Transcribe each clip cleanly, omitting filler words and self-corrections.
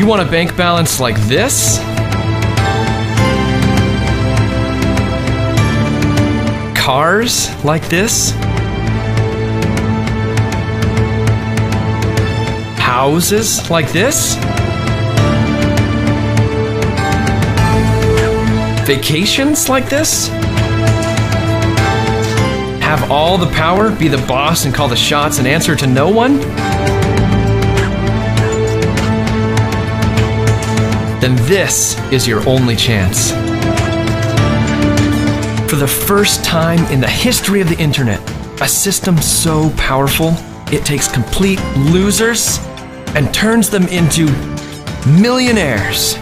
want a bank balance like this? Cars like this? Houses like this? Vacations like this? Have all the power, be the boss and call the shots and answer to no one? Then this is your only chance. For the first time in the history of the internet, a system so powerful, it takes complete losers and turns them into millionaires.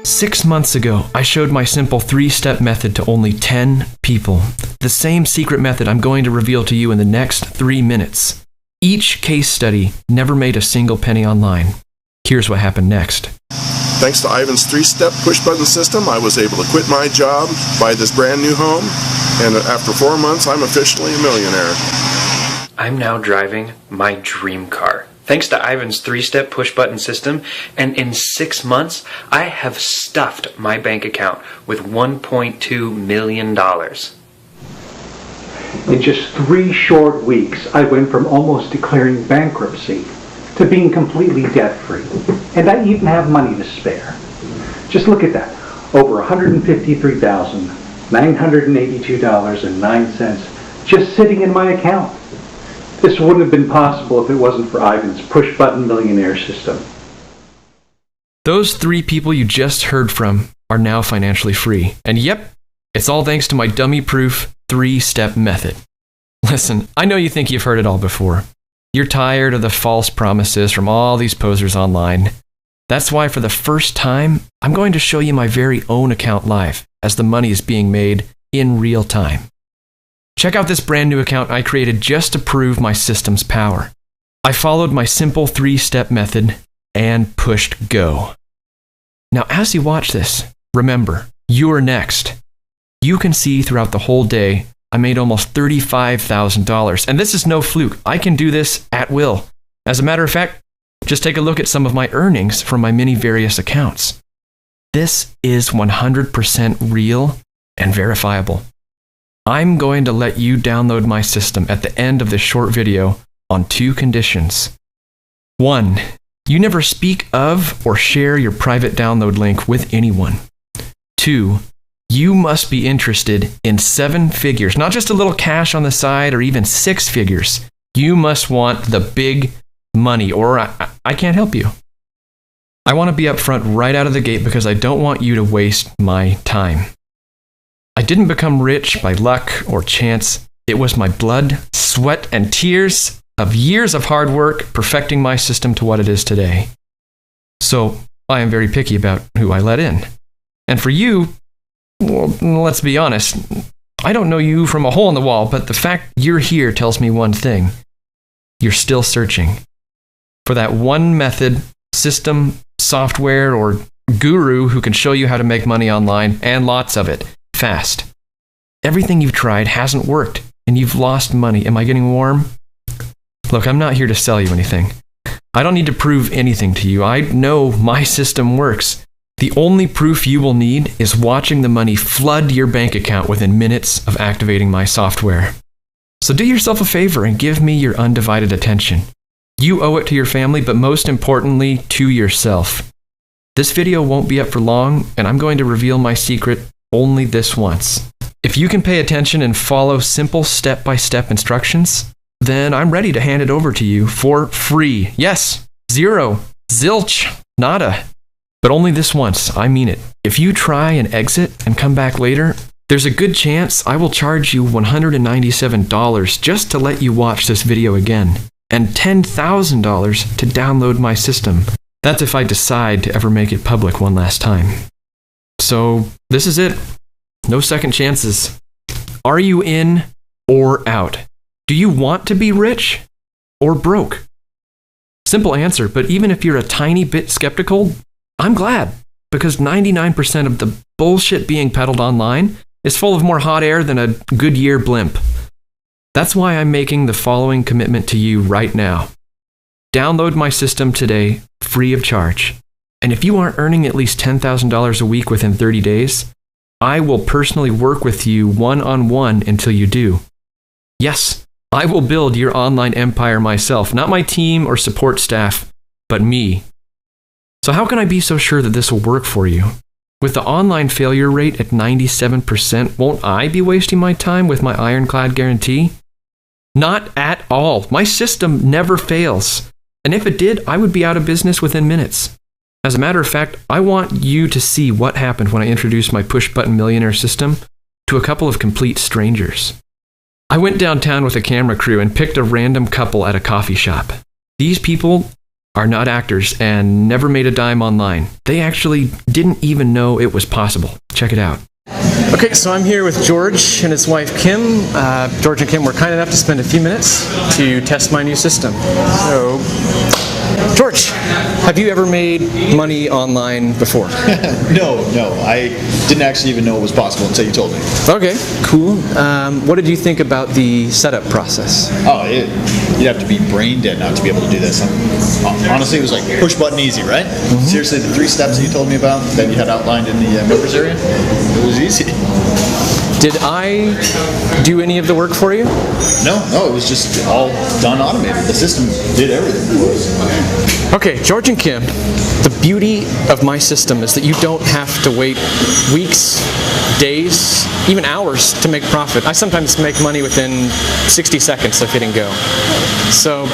6 months ago, I showed my simple 3-step method to only 10 people. The same secret method I'm going to reveal to you in the next 3 minutes. Each case study never made a single penny online. Here's what happened next. Thanks to Ivan's 3-step push-button system, I was able to quit my job, buy this brand new home, and after 4 months, I'm officially a millionaire. I'm now driving my dream car. Thanks to Ivan's 3-step push-button system, and in 6 months, I have stuffed my bank account with $1.2 million. In just 3 short weeks, I went from almost declaring bankruptcy to being completely debt-free. And I even have money to spare. Just look at that. Over $153,982.09 just sitting in my account. This wouldn't have been possible if it wasn't for Ivan's push-button millionaire system. Those 3 people you just heard from are now financially free. And yep, it's all thanks to my dummy-proof 3-step method. Listen, I know you think you've heard it all before. You're tired of the false promises from all these posers online. That's why for the first time, I'm going to show you my very own account live as the money is being made in real time. Check out this brand new account I created just to prove my system's power. I followed my simple 3-step method and pushed go. Now, as you watch this, remember, you're next. You can see throughout the whole day, I made almost $35,000. And this is no fluke. I can do this at will. As a matter of fact, just take a look at some of my earnings from my many various accounts. This is 100% real and verifiable. I'm going to let you download my system at the end of this short video on 2 conditions. 1, you never speak of or share your private download link with anyone. 2, you must be interested in 7 figures, not just a little cash on the side or even 6 figures. You must want the big money or I can't help you. I want to be upfront right out of the gate because I don't want you to waste my time. I didn't become rich by luck or chance. It was my blood, sweat, and tears of years of hard work perfecting my system to what it is today. So I am very picky about who I let in. And for you, well, let's be honest, I don't know you from a hole in the wall, but the fact you're here tells me one thing. You're still searching for that one method, system, software, or guru who can show you how to make money online, and lots of it, fast. Everything you've tried hasn't worked, and you've lost money. Am I getting warm? Look, I'm not here to sell you anything. I don't need to prove anything to you. I know my system works. The only proof you will need is watching the money flood your bank account within minutes of activating my software. So do yourself a favor and give me your undivided attention. You owe it to your family, but most importantly, to yourself. This video won't be up for long, and I'm going to reveal my secret only this once. If you can pay attention and follow simple step-by-step instructions, then I'm ready to hand it over to you for free. Yes, 0, zilch, nada. But only this once, I mean it. If you try and exit and come back later, there's a good chance I will charge you $197 just to let you watch this video again, and $10,000 to download my system. That's if I decide to ever make it public one last time. So this is it. No second chances. Are you in or out? Do you want to be rich or broke? Simple answer, but even if you're a tiny bit skeptical, I'm glad, because 99% of the bullshit being peddled online is full of more hot air than a Goodyear blimp. That's why I'm making the following commitment to you right now. Download my system today, free of charge. And if you aren't earning at least $10,000 a week within 30 days, I will personally work with you one-on-one until you do. Yes, I will build your online empire myself, not my team or support staff, but me. So how can I be so sure that this will work for you? With the online failure rate at 97%, won't I be wasting my time with my ironclad guarantee? Not at all. My system never fails. And if it did, I would be out of business within minutes. As a matter of fact, I want you to see what happened when I introduced my push-button millionaire system to a couple of complete strangers. I went downtown with a camera crew and picked a random couple at a coffee shop. These people are not actors and never made a dime online. They actually didn't even know it was possible. Check it out. Okay, so I'm here with George and his wife Kim. George and Kim were kind enough to spend a few minutes to test my new system. So, George, have you ever made money online before? No. I didn't actually even know it was possible until you told me. Okay, cool. What did you think about the setup process? Oh, you'd have to be brain dead not to be able to do this. Honestly, it was like push button easy, right? Mm-hmm. Seriously, the 3 steps that you told me about that you had outlined in the members area, it was easy. Did I do any of the work for you? No, it was just all done automated. The system did everything for us. Okay, George and Kim, the beauty of my system is that you don't have to wait weeks, days, even hours to make profit. I sometimes make money within 60 seconds of hitting go. So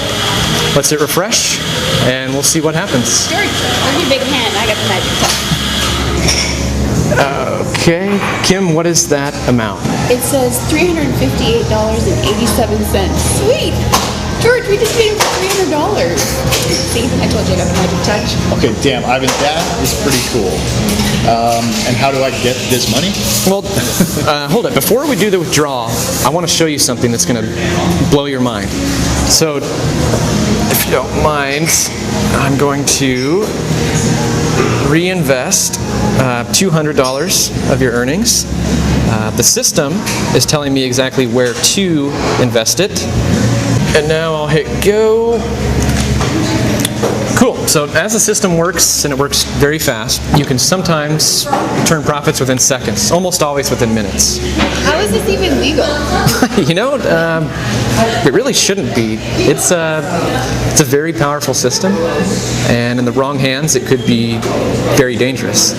let's hit refresh and we'll see what happens. George, give me a big hand. I got the magic touch. Okay, Kim, what is that amount? It says $358.87. Sweet! George, we just made him $300. See, I told you I got the magic touch. Okay, damn, Ivan, that is pretty cool. And how do I get this money? Well, hold it. Before we do the withdrawal, I want to show you something that's going to blow your mind. So, if you don't mind, I'm going to reinvest $200 of your earnings. The system is telling me exactly where to invest it. And now I'll hit go. Cool. So as the system works, and it works very fast, you can sometimes turn profits within seconds, almost always within minutes. How is this even legal? You know, it really shouldn't be. It's a very powerful system, and in the wrong hands, it could be very dangerous.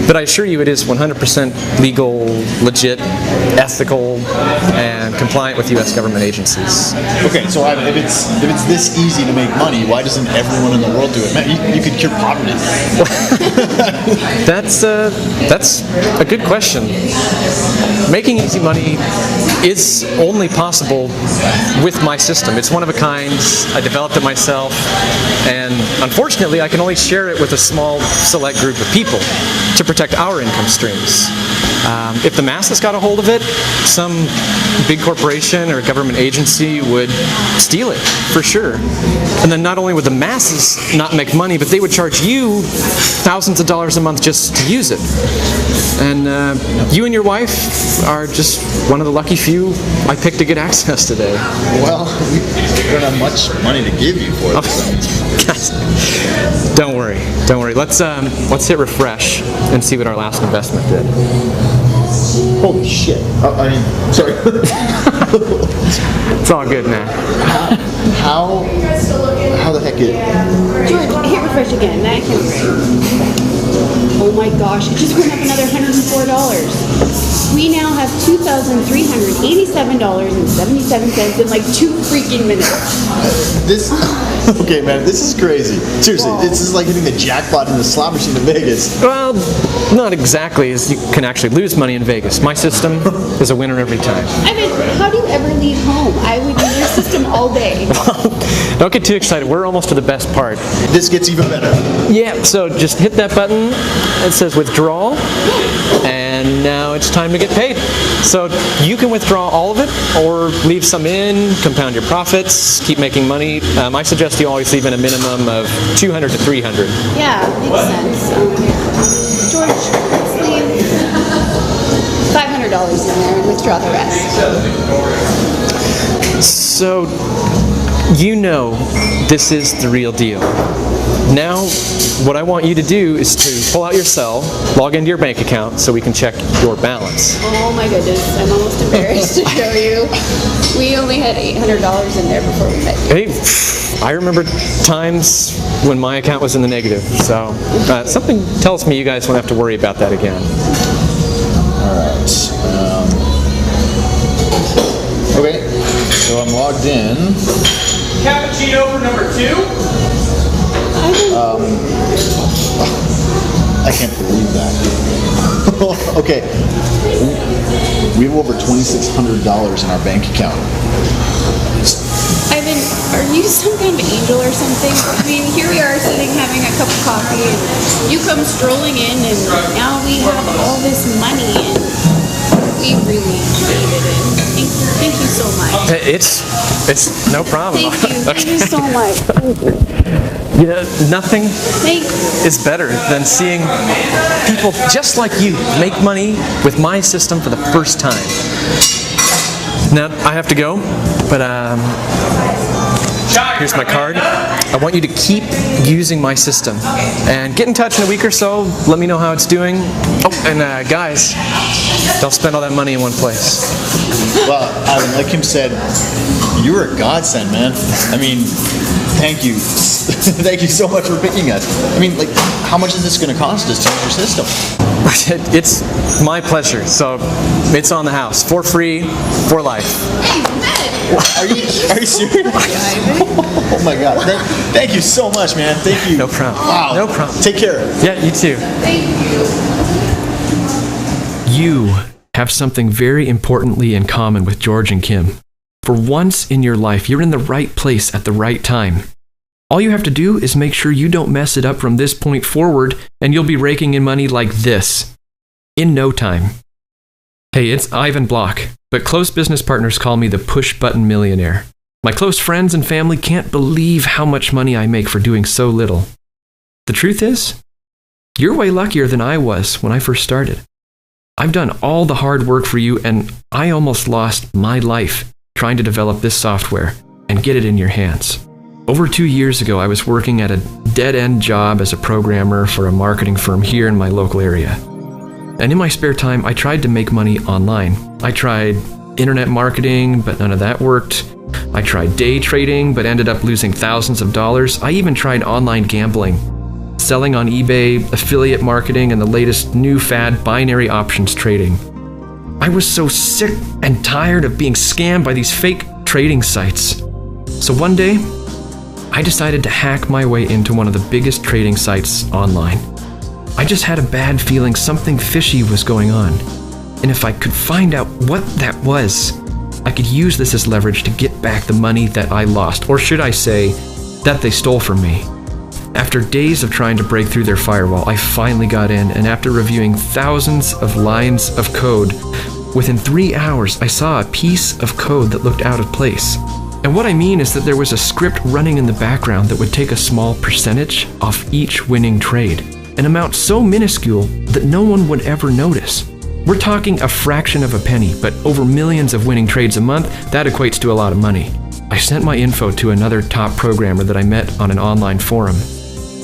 But I assure you, it is 100% legal, legit, ethical, and compliant with U.S. government agencies. Okay, so Ivan, if it's this easy to make money, why doesn't everyone in the world do it? Man, you could cure poverty. That's a good question. Making easy money is only possible with my system. It's one of a kind. I developed it myself, and unfortunately, I can only share it with a small, select group of people to protect our income streams. If the masses got a hold of it, some big corporation or government agency would steal it, for sure. And then not only would the masses not make money, but they would charge you thousands of dollars a month just to use it. And you and your wife are just one of the lucky few I picked to get access today. Well, we don't have much money to give you for it. Don't worry. Let's hit refresh and see what our last investment did. Holy shit. I mean, sorry. It's all good, man. How the heck George, hit refresh again. That can't be right. Oh my gosh, it just went up another $104. We now have $2,387.77 in like 2 freaking minutes. Okay, man, this is crazy. Seriously, this is like hitting the jackpot in the slot machine in Vegas. Well, not exactly, as you can actually lose money in Vegas. My system is a winner every time. I mean, how do you ever leave home? I would use your system all day. Don't get too excited. We're almost to the best part. This gets even better. Yeah, so just hit that button. It says withdrawal. And now it's time to get paid. So you can withdraw all of it or leave some in, compound your profits, keep making money. I suggest you always leave in a minimum of $200 to $300. Yeah, makes sense. George, let's leave $500 in there and withdraw the rest. So You know this is the real deal. Now, what I want you to do is to pull out your cell, log into your bank account so we can check your balance. Oh my goodness, I'm almost embarrassed to show you. We only had $800 in there before we met you. Hey, I remember times when my account was in the negative, so something tells me you guys won't have to worry about that again. Alright. Okay, so I'm logged in. Cappuccino for number 2? I can't believe that. Okay. We have over $2,600 in our bank account. Ivan, are you some kind of angel or something? I mean, here we are sitting having a cup of coffee and you come strolling in and now we have all this money and we really needed it. Thank you so much. It's no problem. Thank you so much. You know, nothing Thank you. is better than seeing people just like you make money with my system for the first time. Now, I have to go, but here's my card. I want you to keep using my system. And get in touch in a week or so. Let me know how it's doing. Oh, and guys, don't spend all that money in one place. Well, Ivan, like Kim said, you were a godsend, man. I mean, thank you. Thank you so much for picking us. I mean, like, how much is this going to cost us to use your system? It's my pleasure. So it's on the house for free, for life. Hey, Med! Are you serious? Oh my God. Thank you so much, man. Thank you. No problem. Wow. No problem. Take care. Yeah, you too. Thank you. You have something very importantly in common with George and Kim. For once in your life, you're in the right place at the right time. All you have to do is make sure you don't mess it up from this point forward, and you'll be raking in money like this in no time. Hey, it's Ivan Block, but close business partners call me the push-button millionaire. My close friends and family can't believe how much money I make for doing so little. The truth is, you're way luckier than I was when I first started. I've done all the hard work for you, and I almost lost my life trying to develop this software and get it in your hands. Over 2 years ago, I was working at a dead-end job as a programmer for a marketing firm here in my local area. And in my spare time, I tried to make money online. I tried internet marketing, but none of that worked. I tried day trading, but ended up losing thousands of dollars. I even tried online gambling, selling on eBay, affiliate marketing, and the latest new fad, binary options trading. I was so sick and tired of being scammed by these fake trading sites. So one day, I decided to hack my way into one of the biggest trading sites online. I just had a bad feeling something fishy was going on. And if I could find out what that was, I could use this as leverage to get back the money that I lost, or should I say, that they stole from me. After days of trying to break through their firewall, I finally got in, and after reviewing thousands of lines of code, within 3 hours I saw a piece of code that looked out of place. And what I mean is that there was a script running in the background that would take a small percentage off each winning trade, an amount so minuscule that no one would ever notice. We're talking a fraction of a penny, but over millions of winning trades a month, that equates to a lot of money. I sent my info to another top programmer that I met on an online forum.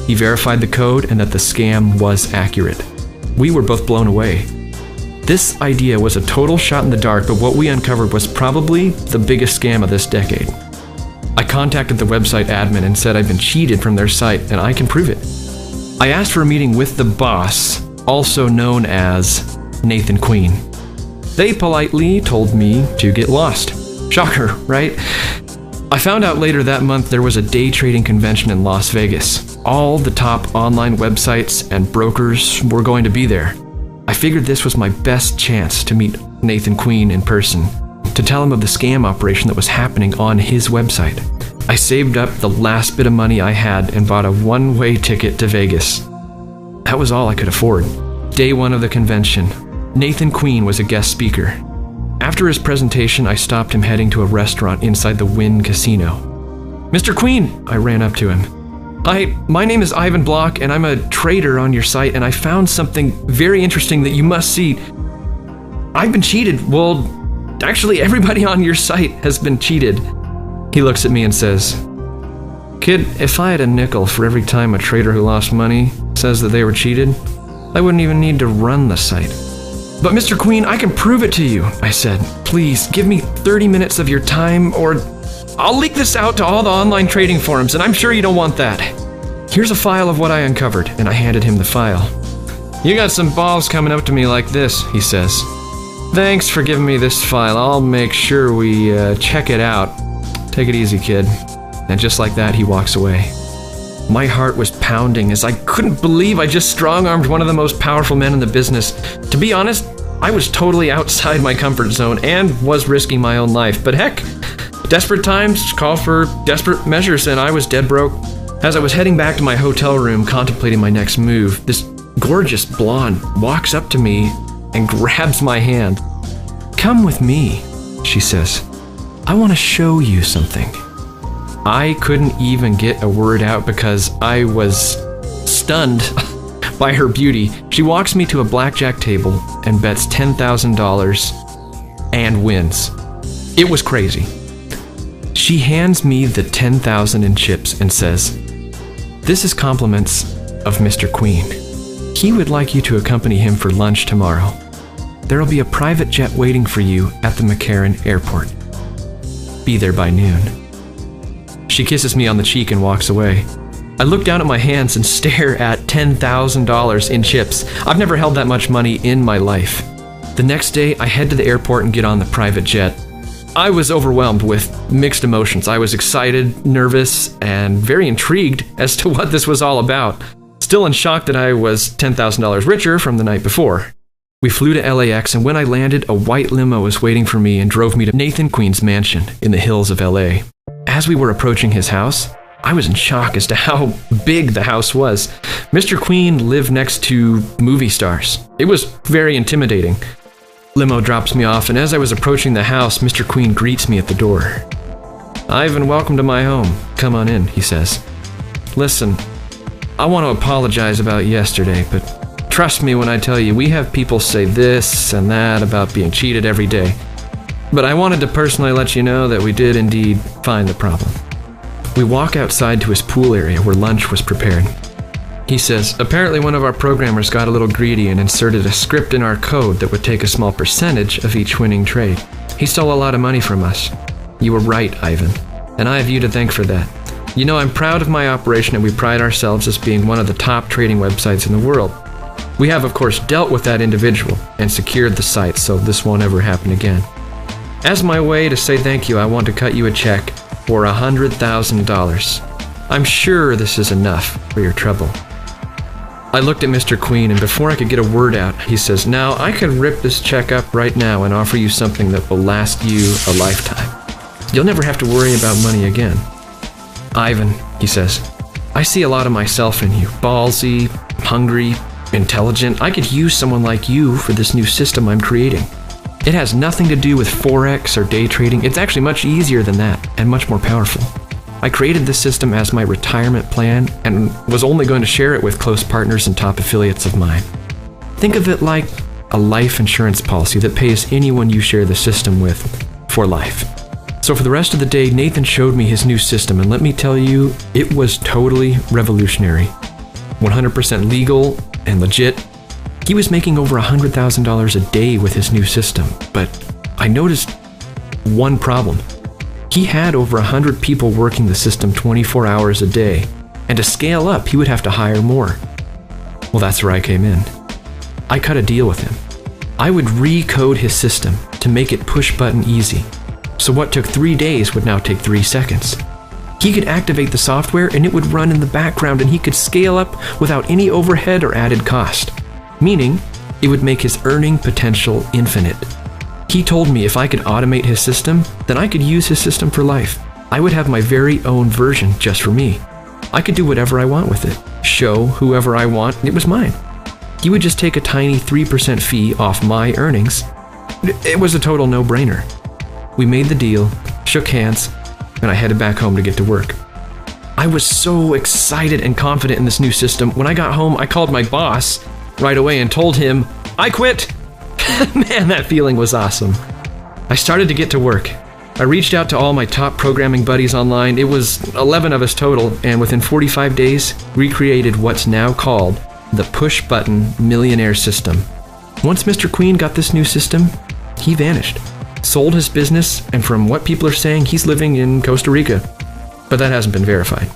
He verified the code and that the scam was accurate. We were both blown away. This idea was a total shot in the dark, but what we uncovered was probably the biggest scam of this decade. I contacted the website admin and said I'd been cheated from their site, and I can prove it. I asked for a meeting with the boss, also known as Nathan Queen. They politely told me to get lost. Shocker, right? I found out later that month there was a day trading convention in Las Vegas. All the top online websites and brokers were going to be there. I figured this was my best chance to meet Nathan Queen in person, to tell him of the scam operation that was happening on his website. I saved up the last bit of money I had and bought a one-way ticket to Vegas. That was all I could afford. Day one of the convention, Nathan Queen was a guest speaker. After his presentation, I stopped him heading to a restaurant inside the Wynn Casino. "Mr. Queen," I ran up to him. "Hi, my name is Ivan Block, and I'm a trader on your site, and I found something very interesting that you must see. I've been cheated. Well, actually, everybody on your site has been cheated. He looks at me and says, "Kid, if I had a nickel for every time a trader who lost money says that they were cheated, I wouldn't even need to run the site." "But Mr. Queen, I can prove it to you," I said. "Please, give me 30 minutes of your time or I'll leak this out to all the online trading forums, and I'm sure you don't want that. Here's a file of what I uncovered," and I handed him the file. "You got some balls coming up to me like this," he says. "Thanks for giving me this file. I'll make sure we check it out. Take it easy, kid." And just like that, he walks away. My heart was pounding as I couldn't believe I just strong-armed one of the most powerful men in the business. To be honest, I was totally outside my comfort zone and was risking my own life. But heck, desperate times call for desperate measures, and I was dead broke. As I was heading back to my hotel room contemplating my next move, this gorgeous blonde walks up to me and grabs my hand. "Come with me," she says. "I want to show you something." I couldn't even get a word out because I was stunned by her beauty. She walks me to a blackjack table and bets $10,000 and wins. It was crazy. She hands me the 10,000 in chips and says, "This is compliments of Mr. Queen. He would like you to accompany him for lunch tomorrow. There'll be a private jet waiting for you at the McCarran airport. Be there by noon." She kisses me on the cheek and walks away. I look down at my hands and stare at $10,000 in chips. I've never held that much money in my life. The next day, I head to the airport and get on the private jet. I was overwhelmed with mixed emotions. I was excited, nervous, and very intrigued as to what this was all about. Still in shock that I was $10,000 richer from the night before. We flew to LAX, and when I landed, a white limo was waiting for me and drove me to Nathan Queen's mansion in the hills of LA. As we were approaching his house, I was in shock as to how big the house was. Mr. Queen lived next to movie stars. It was very intimidating. Limo drops me off, and as I was approaching the house, Mr. Queen greets me at the door. "Ivan, welcome to my home. Come on in," he says. "Listen, I want to apologize about yesterday, but trust me when I tell you, we have people say this and that about being cheated every day. But I wanted to personally let you know that we did indeed find the problem." We walk outside to his pool area where lunch was prepared. He says, "Apparently one of our programmers got a little greedy and inserted a script in our code that would take a small percentage of each winning trade. He stole a lot of money from us. You were right, Ivan, and I have you to thank for that. You know, I'm proud of my operation, and we pride ourselves as being one of the top trading websites in the world. We have, of course, dealt with that individual and secured the site, so this won't ever happen again. As my way to say thank you, I want to cut you a check for $100,000. I'm sure this is enough for your trouble." I looked at Mr. Queen, and before I could get a word out, he says, "Now, I could rip this check up right now and offer you something that will last you a lifetime. You'll never have to worry about money again." "Ivan," he says, "I see a lot of myself in you. Ballsy, hungry, intelligent. I could use someone like you for this new system I'm creating. It has nothing to do with Forex or day trading. It's actually much easier than that and much more powerful. I created this system as my retirement plan and was only going to share it with close partners and top affiliates of mine. Think of it like a life insurance policy that pays anyone you share the system with for life." So for the rest of the day, Nathan showed me his new system, and let me tell you, it was totally revolutionary. 100% legal and legit. He was making over $100,000 a day with his new system, but I noticed one problem. He had over 100 people working the system 24 hours a day, and to scale up, he would have to hire more. Well, that's where I came in. I cut a deal with him. I would recode his system to make it push-button easy, so what took 3 days would now take 3 seconds. He could activate the software, and it would run in the background, and he could scale up without any overhead or added cost. Meaning, it would make his earning potential infinite. He told me if I could automate his system, then I could use his system for life. I would have my very own version just for me. I could do whatever I want with it, show whoever I want, it was mine. He would just take a tiny 3% fee off my earnings. It was a total no-brainer. We made the deal, shook hands, and I headed back home to get to work. I was so excited and confident in this new system. When I got home, I called my boss right away and told him, "I quit." Man, that feeling was awesome. I started to get to work. I reached out to all my top programming buddies online. It was 11 of us total, and within 45 days, we created what's now called the push-button millionaire system. Once Mr. Queen got this new system, he vanished, sold his business, and from what people are saying, he's living in Costa Rica. But that hasn't been verified.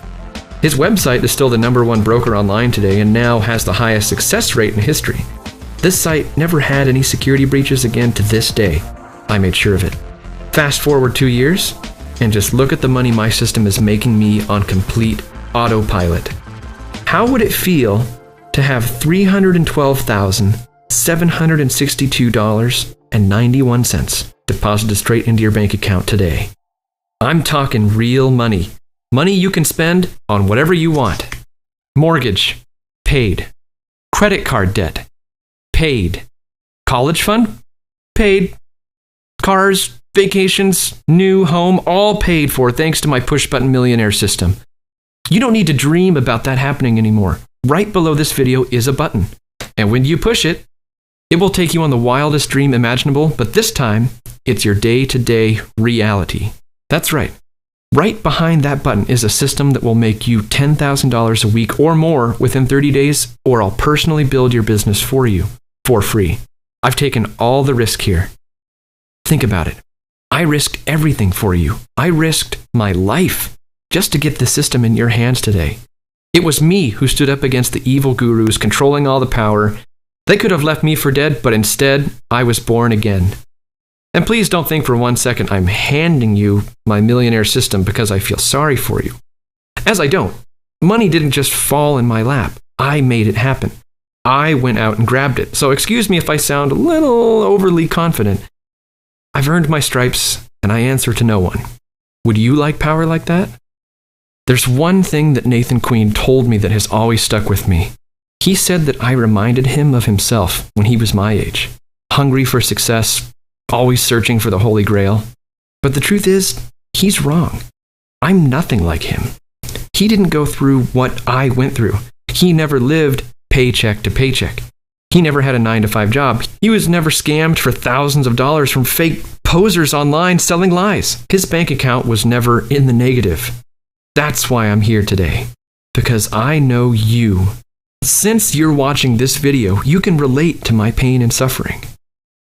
His website is still the #1 broker online today and now has the highest success rate in history. This site never had any security breaches again to this day. I made sure of it. Fast forward 2 years, and just look at the money my system is making me on complete autopilot. How would it feel to have $312,762.91 deposited straight into your bank account today? I'm talking real money. Money you can spend on whatever you want. Mortgage, paid. Credit card debt, paid. College fund, paid. Cars, vacations, new home, all paid for thanks to my push-button millionaire system. You don't need to dream about that happening anymore. Right below this video is a button. And when you push it, it will take you on the wildest dream imaginable, but this time, it's your day-to-day reality. That's right. Right behind that button is a system that will make you $10,000 a week or more within 30 days, or I'll personally build your business for you for free. I've taken all the risk here. Think about it. I risked everything for you. I risked my life just to get the system in your hands today. It was me who stood up against the evil gurus controlling all the power. They could have left me for dead, but instead, I was born again. And please don't think for 1 second I'm handing you my millionaire system because I feel sorry for you. As I don't. Money didn't just fall in my lap. I made it happen. I went out and grabbed it. So excuse me if I sound a little overly confident. I've earned my stripes, and I answer to no one. Would you like power like that? There's one thing that Nathan Queen told me that has always stuck with me. He said that I reminded him of himself when he was my age. Hungry for success, always searching for the Holy Grail. But the truth is, he's wrong. I'm nothing like him. He didn't go through what I went through. He never lived paycheck to paycheck. He never had a 9-to-5 job. He was never scammed for thousands of dollars from fake posers online selling lies. His bank account was never in the negative. That's why I'm here today. Because I know you. Since you're watching this video, you can relate to my pain and suffering.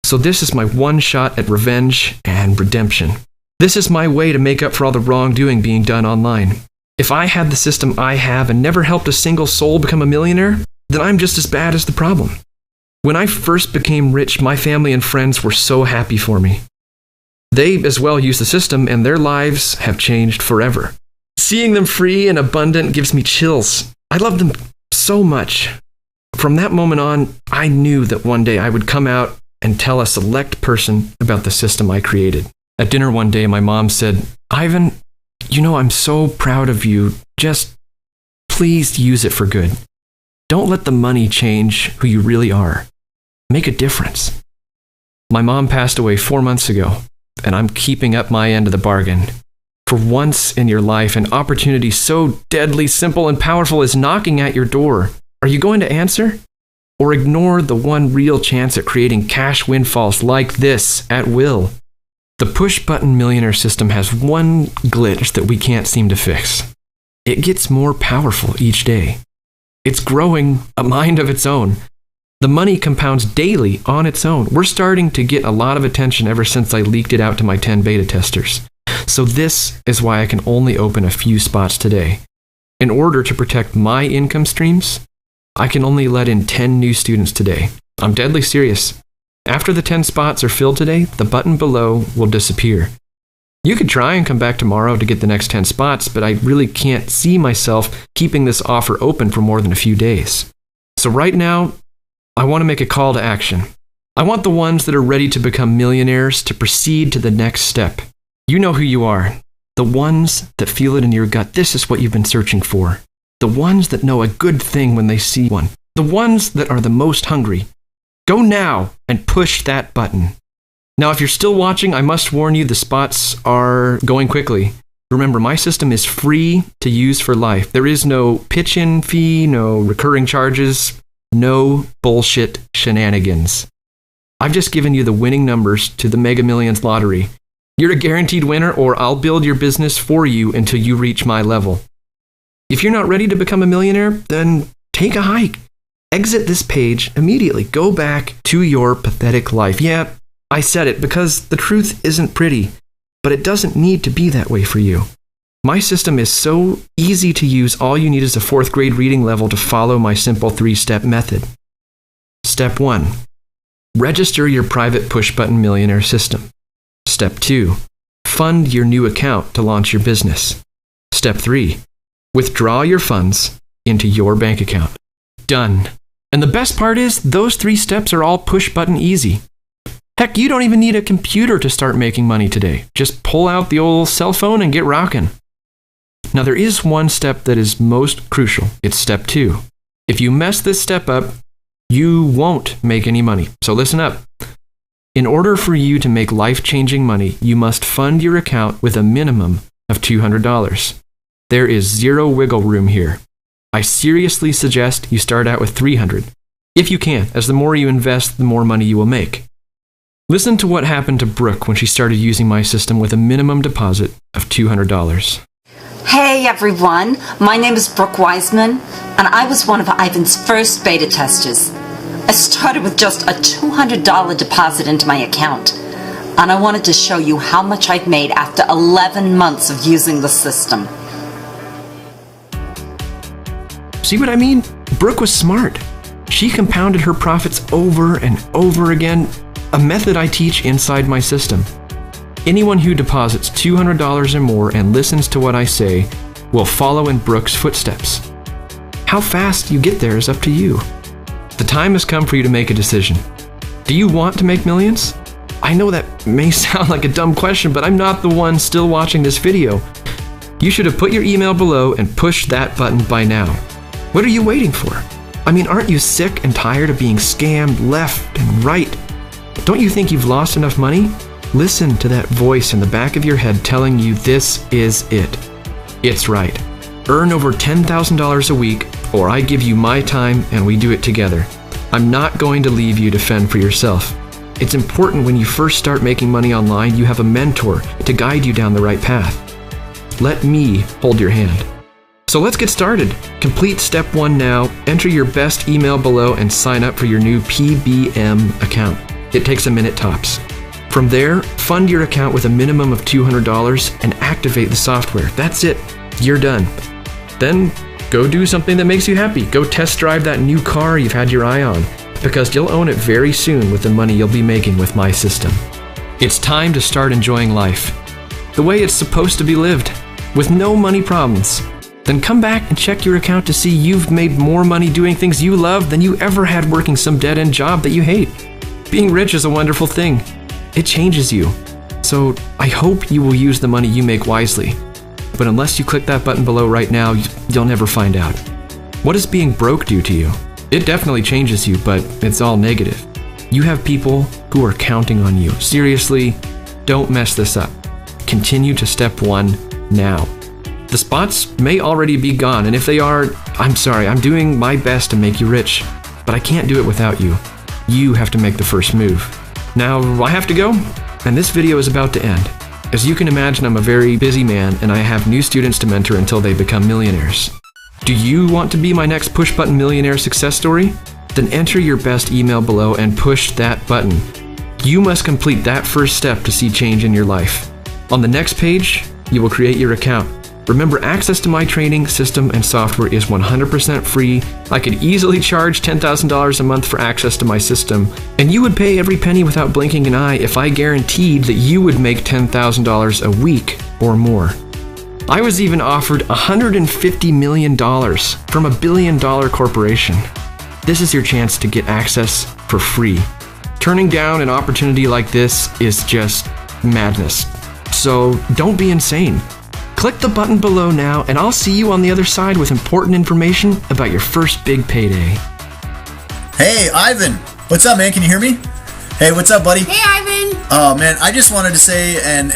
So this is my one shot at revenge and redemption. This is my way to make up for all the wrongdoing being done online. If I had the system I have and never helped a single soul become a millionaire, then I'm just as bad as the problem. When I first became rich, my family and friends were so happy for me. They as well use the system, and their lives have changed forever. Seeing them free and abundant gives me chills. I love them so much. From that moment on, I knew that one day I would come out and tell a select person about the system I created. At dinner one day, my mom said, "Ivan, you know, I'm so proud of you. Just please use it for good. Don't let the money change who you really are. Make a difference." My mom passed away 4 months ago, and I'm keeping up my end of the bargain. For once in your life, an opportunity so deadly simple and powerful is knocking at your door. Are you going to answer? Or ignore the one real chance at creating cash windfalls like this at will? The push-button millionaire system has one glitch that we can't seem to fix. It gets more powerful each day. It's growing a mind of its own. The money compounds daily on its own. We're starting to get a lot of attention ever since I leaked it out to my 10 beta testers. So this is why I can only open a few spots today. In order to protect my income streams, I can only let in 10 new students today. I'm deadly serious. After the 10 spots are filled today, the button below will disappear. You could try and come back tomorrow to get the next 10 spots, but I really can't see myself keeping this offer open for more than a few days. So right now, I want to make a call to action. I want the ones that are ready to become millionaires to proceed to the next step. You know who you are. The ones that feel it in your gut. This is what you've been searching for. The ones that know a good thing when they see one. The ones that are the most hungry. Go now and push that button. Now, if you're still watching, I must warn you, the spots are going quickly. Remember, my system is free to use for life. There is no pitch-in fee, no recurring charges, no bullshit shenanigans. I've just given you the winning numbers to the Mega Millions lottery. You're a guaranteed winner, or I'll build your business for you until you reach my level. If you're not ready to become a millionaire, then take a hike. Exit this page immediately. Go back to your pathetic life. Yeah, I said it because the truth isn't pretty, but it doesn't need to be that way for you. My system is so easy to use. All you need is a 4th grade reading level to follow my simple 3-step method. Step 1. Register your private push-button millionaire system. Step 2. Fund your new account to launch your business. Step 3. Withdraw your funds into your bank account. Done. And the best part is, those 3 steps are all push-button easy. Heck, you don't even need a computer to start making money today. Just pull out the old cell phone and get rocking. Now, there is one step that is most crucial. It's step 2. If you mess this step up, you won't make any money. So listen up. In order for you to make life-changing money, you must fund your account with a minimum of $200. There is zero wiggle room here. I seriously suggest you start out with $300. If you can, as the more you invest, the more money you will make. Listen to what happened to Brooke when she started using my system with a minimum deposit of $200. Hey everyone, my name is Brooke Wiseman, and I was one of Ivan's first beta testers. I started with just a $200 deposit into my account, and I wanted to show you how much I've made after 11 months of using the system. See what I mean? Brooke was smart. She compounded her profits over and over again, a method I teach inside my system. Anyone who deposits $200 or more and listens to what I say will follow in Brooke's footsteps. How fast you get there is up to you. The time has come for you to make a decision. Do you want to make millions? I know that may sound like a dumb question, but I'm not the one still watching this video. You should have put your email below and pushed that button by now. What are you waiting for? I mean, aren't you sick and tired of being scammed left and right? Don't you think you've lost enough money? Listen to that voice in the back of your head telling you this is it. It's right. Earn over $10,000 a week, or I give you my time and we do it together. I'm not going to leave you to fend for yourself. It's important when you first start making money online, you have a mentor to guide you down the right path. Let me hold your hand. So let's get started. Complete step 1 now, enter your best email below and sign up for your new PBM account. It takes a minute tops. From there, fund your account with a minimum of $200 and activate the software. That's it. You're done. Then go do something that makes you happy. Go test drive that new car you've had your eye on, because you'll own it very soon with the money you'll be making with my system. It's time to start enjoying life the way it's supposed to be lived, with no money problems. Then come back and check your account to see you've made more money doing things you love than you ever had working some dead-end job that you hate. Being rich is a wonderful thing. It changes you. So I hope you will use the money you make wisely. But unless you click that button below right now, you'll never find out. What does being broke do to you? It definitely changes you, but it's all negative. You have people who are counting on you. Seriously, don't mess this up. Continue to step 1 now. The spots may already be gone, and if they are, I'm sorry, I'm doing my best to make you rich, but I can't do it without you. You have to make the first move. Now, I have to go, and this video is about to end. As you can imagine, I'm a very busy man, and I have new students to mentor until they become millionaires. Do you want to be my next push-button millionaire success story? Then enter your best email below and push that button. You must complete that first step to see change in your life. On the next page, you will create your account. Remember, access to my training, system, and software is 100% free. I could easily charge $10,000 a month for access to my system, and you would pay every penny without blinking an eye if I guaranteed that you would make $10,000 a week or more. I was even offered $150 million from a billion-dollar corporation. This is your chance to get access for free. Turning down an opportunity like this is just madness. So don't be insane. Click the button below now, and I'll see you on the other side with important information about your first big payday. Hey, Ivan. What's up, man? Can you hear me? Hey, what's up, buddy? Hey, Ivan. Oh, man, I just wanted to say and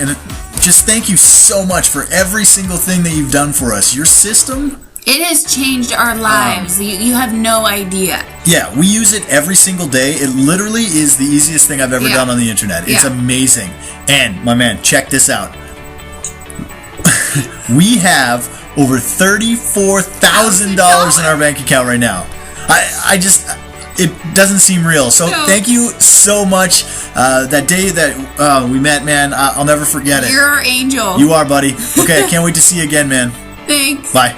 just thank you so much for every single thing that you've done for us. Your system... It has changed our lives. You have no idea. Yeah, we use it every single day. It literally is the easiest thing I've ever done on the internet. It's amazing. And my man, check this out. We have over $34,000 in our bank account right now. I just, it doesn't seem real. So thank you so much. That day that we met, man, I'll never forget it. You're our angel. You are, buddy. Okay, I can't wait to see you again, man. Thanks. Bye.